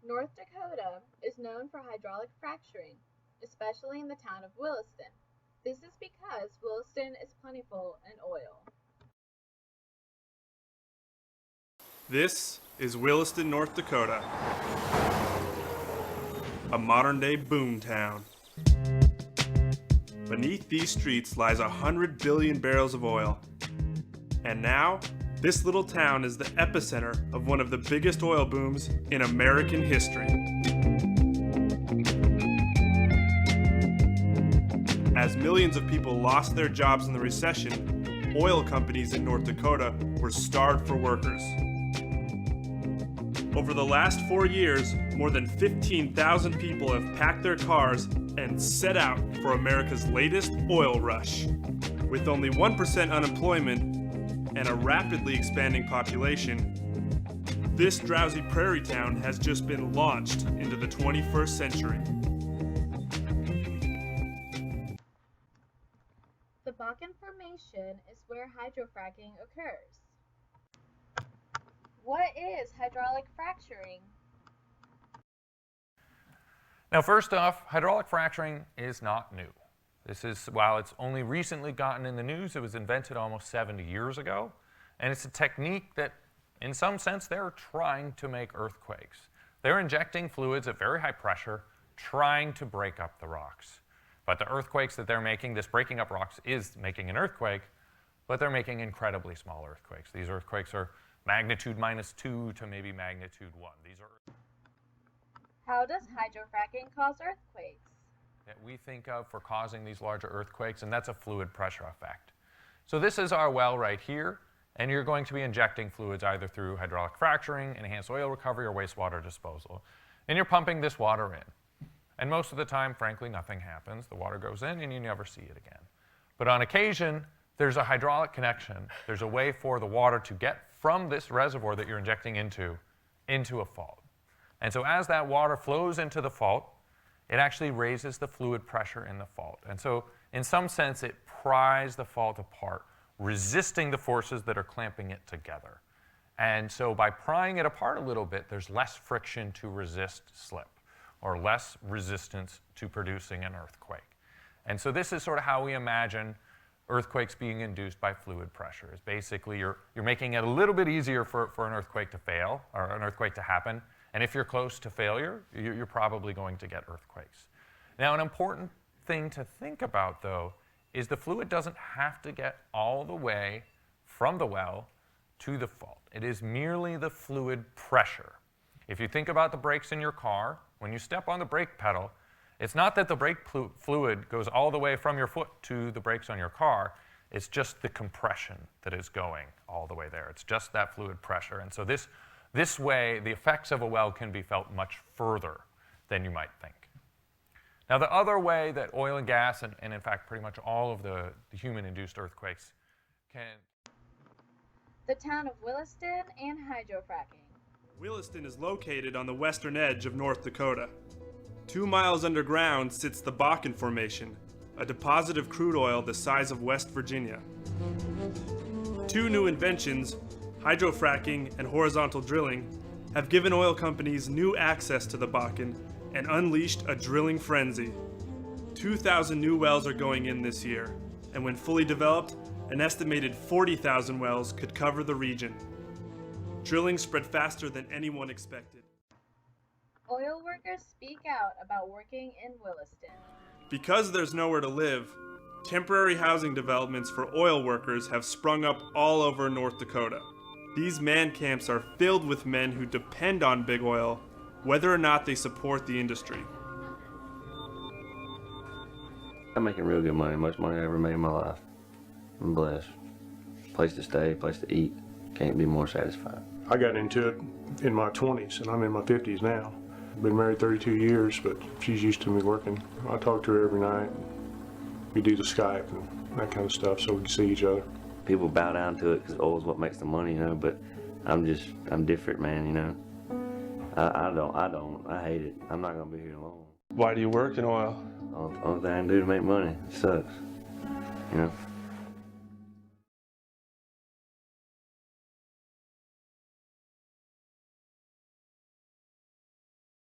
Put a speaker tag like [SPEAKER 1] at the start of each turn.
[SPEAKER 1] North Dakota is known for hydraulic fracturing, especially in the town of Williston. This is because Williston is plentiful in oil.
[SPEAKER 2] This is Williston, North Dakota, a modern-day boom town. Beneath these streets lies 100 billion barrels of oil. And now, this little town is the epicenter of one of the biggest oil booms in American history. As millions of people lost their jobs in the recession, oil companies in North Dakota were starved for workers. Over the last 4 years, more than 15,000 people have packed their cars and set out for America's latest oil rush. With only 1% unemployment and a rapidly expanding population, this drowsy prairie town has just been launched into the 21st century.
[SPEAKER 1] The Bakken Formation is where hydrofracking occurs. What is hydraulic fracturing?
[SPEAKER 3] Now, first off, hydraulic fracturing is not new. While it's only recently gotten in the news, it was invented almost 70 years ago, and it's a technique that, in some sense, they're trying to make earthquakes. They're injecting fluids at very high pressure, trying to break up the rocks. But the earthquakes that they're making, this breaking up rocks is making an earthquake, but they're making incredibly small earthquakes. These earthquakes are magnitude -2 to maybe magnitude 1.
[SPEAKER 1] How does hydrofracking cause earthquakes?
[SPEAKER 3] That we think of for causing these larger earthquakes, and that's a fluid pressure effect. So this is our well right here, and you're going to be injecting fluids either through hydraulic fracturing, enhanced oil recovery, or wastewater disposal. And you're pumping this water in. And most of the time, frankly, nothing happens. The water goes in and you never see it again. But on occasion, there's a hydraulic connection. There's a way for the water to get from this reservoir that you're injecting into a fault. And so as that water flows into the fault, it actually raises the fluid pressure in the fault. And so in some sense, it pries the fault apart, resisting the forces that are clamping it together. And so by prying it apart a little bit, there's less friction to resist slip, or less resistance to producing an earthquake. And so this is sort of how we imagine earthquakes being induced by fluid pressure. Is basically you're making it a little bit easier for an earthquake to fail, or an earthquake to happen. And if you're close to failure, you're probably going to get earthquakes. Now, an important thing to think about, though, is the fluid doesn't have to get all the way from the well to the fault. It is merely the fluid pressure. If you think about the brakes in your car, when you step on the brake pedal, it's not that the brake fluid goes all the way from your foot to the brakes on your car. It's just the compression that is going all the way there. It's just that fluid pressure. And so this way, the effects of a well can be felt much further than you might think. Now, the other way that oil and gas, and in fact pretty much all of the human-induced earthquakes can...
[SPEAKER 1] The town of Williston and hydrofracking.
[SPEAKER 2] Williston is located on the western edge of North Dakota. 2 miles underground sits the Bakken Formation, a deposit of crude oil the size of West Virginia. 2 new inventions, hydrofracking and horizontal drilling, have given oil companies new access to the Bakken and unleashed a drilling frenzy. 2,000 new wells are going in this year, and when fully developed, an estimated 40,000 wells could cover the region. Drilling spread faster than anyone expected.
[SPEAKER 1] Oil workers speak out about working in Williston.
[SPEAKER 2] Because there's nowhere to live, temporary housing developments for oil workers have sprung up all over North Dakota. These man camps are filled with men who depend on big oil, whether or not they support the industry.
[SPEAKER 4] I'm making real good money, most money I ever made in my life. I'm blessed. Place to stay, place to eat. Can't be more satisfied.
[SPEAKER 5] I got into it in my 20s, and I'm in my 50s now. Been married 32 years, but she's used to me working. I talk to her every night. We do the Skype and that kind of stuff so we can see each other.
[SPEAKER 4] People bow down to it because oil's what makes the money, you know, but I'm different, man, you know. I hate it. I'm not gonna be here long.
[SPEAKER 2] Why do you work in oil?
[SPEAKER 4] Only thing I can do to make money. It sucks, you know.